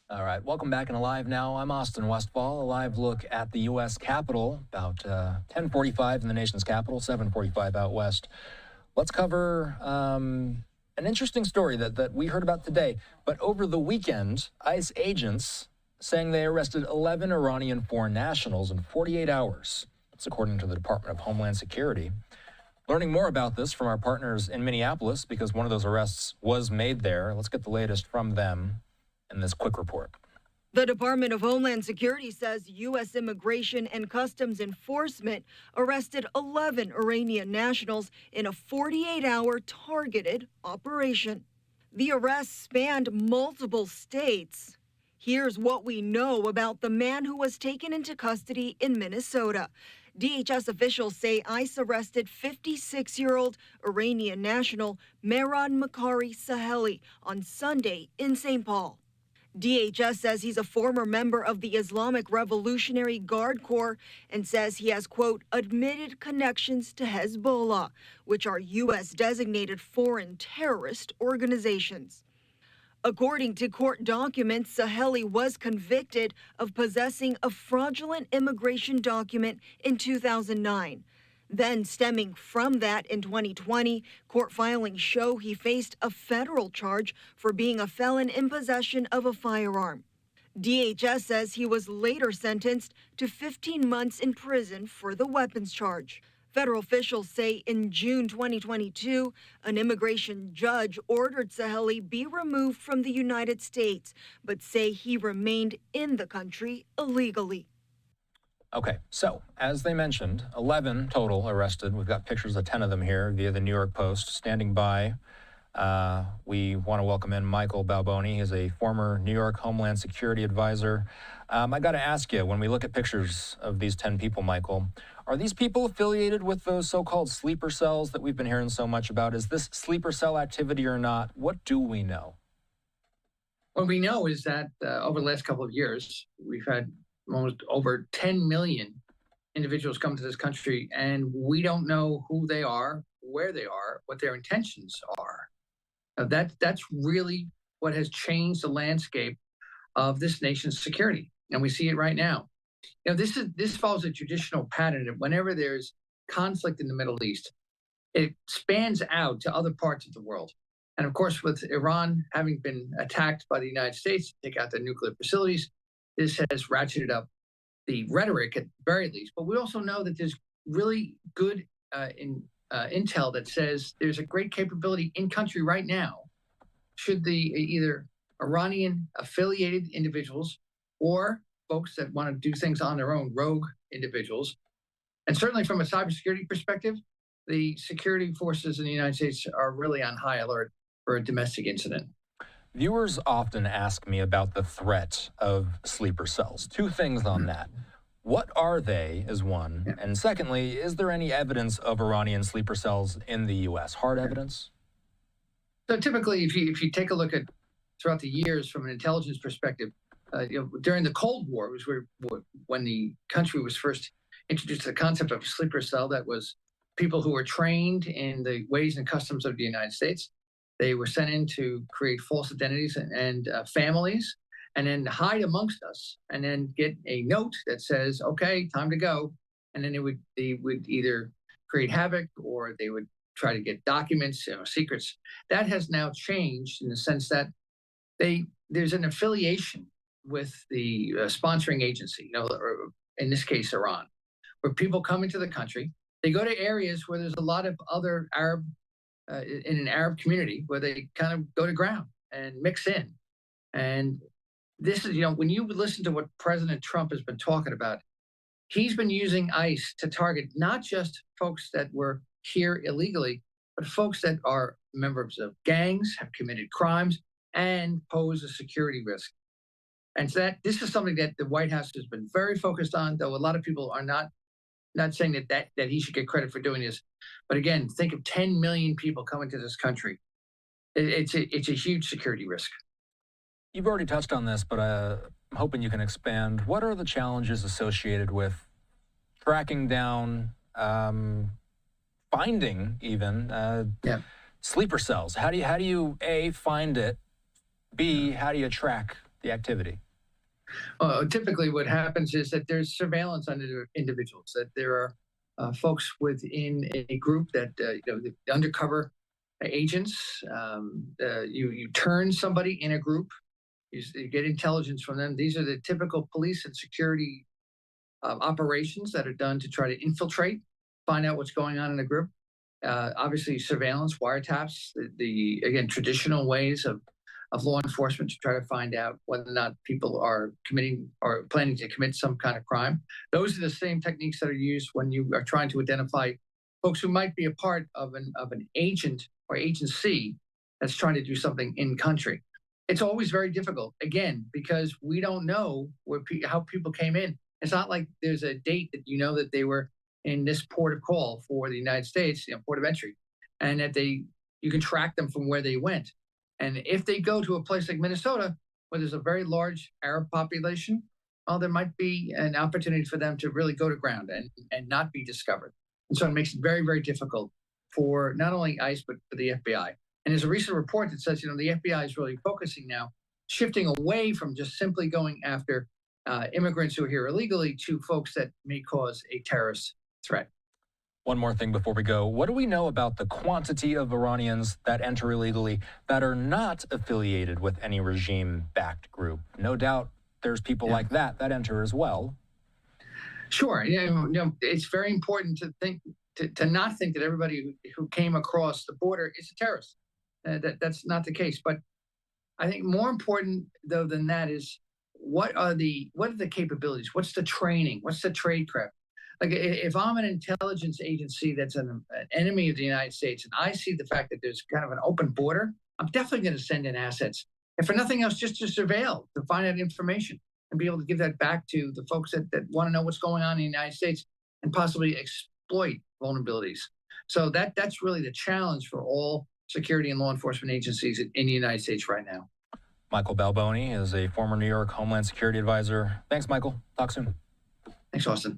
All right, welcome back in Live Now. I'm Austin Westfall. A live look at the U.S. Capitol, about 10:45 in the nation's capital, 7:45 out west. Let's cover an interesting story that we heard about today. But over the weekend, ICE agents saying they arrested 11 Iranian foreign nationals in 48 hours. That's according to the Department of Homeland Security. Learning more about this from our partners in Minneapolis, because one of those arrests was made there. Let's get the latest from them in this quick report. The Department of Homeland Security says U.S. Immigration and Customs Enforcement arrested 11 Iranian nationals in a 48-hour targeted operation. The arrests spanned multiple states. Here's what we know about the man who was taken into custody in Minnesota. DHS officials say ICE arrested 56-year-old Iranian national Mehran Makari Saheli on Sunday in St. Paul. DHS says he's a former member of the Islamic Revolutionary Guard Corps and says he has, quote, admitted connections to Hezbollah, which are U.S. designated foreign terrorist organizations. According to court documents, Saheli was convicted of possessing a fraudulent immigration document in 2009. Then, stemming from that in 2020, court filings show he faced a federal charge for being a felon in possession of a firearm. DHS says he was later sentenced to 15 months in prison for the weapons charge. Federal officials say in June 2022, an immigration judge ordered Saheli be removed from the United States, but say he remained in the country illegally. Okay, so as they mentioned, 11 total arrested. We've got pictures of 10 of them here via the New York Post. Standing by, we want to welcome in Michael Balboni. He's a former New York Homeland Security Advisor. I got to ask you, when we look at pictures of these 10 people, Michael, are these people affiliated with those so-called sleeper cells that we've been hearing so much about? Is this sleeper cell activity or not? What do we know? What we know is that over the last couple of years, we've had almost over 10 million individuals come to this country, and we don't know who they are, where they are, what their intentions are. That's really what has changed the landscape of this nation's security, and we see it right now. You know, this follows a traditional pattern that whenever there's conflict in the Middle East, it spans out to other parts of the world. And of course, with Iran having been attacked by the United States to take out their nuclear facilities, this has ratcheted up the rhetoric at the very least. But we also know that there's really good intel that says there's a great capability in country right now, should the either Iranian affiliated individuals or folks that want to do things on their own, rogue individuals. And certainly from a cybersecurity perspective, the security forces in the United States are really on high alert for a domestic incident. Viewers often ask me about the threat of sleeper cells. Two things on that. What are they, is one. Yeah. And secondly, is there any evidence of Iranian sleeper cells in the U.S.? Hard evidence? So typically, if you take a look at throughout the years from an intelligence perspective, during the Cold War, was when the country was first introduced to the concept of a sleeper cell. That was people who were trained in the ways and customs of the United States. They were sent in to create false identities and families, and then hide amongst us, and then get a note that says, okay, time to go. And then they would either create havoc or they would try to get documents, secrets. That has now changed in the sense that there's an affiliation with the sponsoring agency, or in this case, Iran, where people come into the country. They go to areas where there's a lot of other Arab in an Arab community where they kind of go to ground and mix in. And this is, when you listen to what President Trump has been talking about, he's been using ICE to target not just folks that were here illegally, but folks that are members of gangs, have committed crimes, and pose a security risk. And so this is something that the White House has been very focused on, though a lot of people are not saying that he should get credit for doing this. But again, think of 10 million people coming to this country. It's a huge security risk. You've already touched on this, but I'm hoping you can expand. What are the challenges associated with tracking down, finding even sleeper cells? How do you A, find it, B, how do you track the activity? Typically, what happens is that there's surveillance on individuals, that there are folks within a group that, the undercover agents, you turn somebody in a group, you get intelligence from them. These are the typical police and security operations that are done to try to infiltrate, find out what's going on in a group. Obviously, surveillance, wiretaps, the again, traditional ways of law enforcement to try to find out whether or not people are committing or planning to commit some kind of crime. Those are the same techniques that are used when you are trying to identify folks who might be a part of an agent or agency that's trying to do something in country. It's always very difficult, again, because we don't know how people came in. It's not like there's a date that you know that they were in this port of call for the United States, port of entry, and that you can track them from where they went. And if they go to a place like Minnesota, where there's a very large Arab population, well, there might be an opportunity for them to really go to ground and not be discovered. And so it makes it very, very difficult for not only ICE, but for the FBI. And there's a recent report that says, the FBI is really focusing now, shifting away from just simply going after immigrants who are here illegally to folks that may cause a terrorist threat. One more thing before we go. What do we know about the quantity of Iranians that enter illegally that are not affiliated with any regime-backed group? No doubt there's people like that enter as well. Sure. It's very important to think to not think that everybody who came across the border is a terrorist. That's not the case. But I think more important, though, than that is what are the capabilities? What's the training? What's the tradecraft? Like if I'm an intelligence agency that's an enemy of the United States and I see the fact that there's kind of an open border, I'm definitely going to send in assets. And for nothing else, just to surveil, to find out information and be able to give that back to the folks that want to know what's going on in the United States and possibly exploit vulnerabilities. So that's really the challenge for all security and law enforcement agencies in the United States right now. Michael Balboni is a former New York Homeland Security Advisor. Thanks, Michael. Talk soon. Thanks, Austin.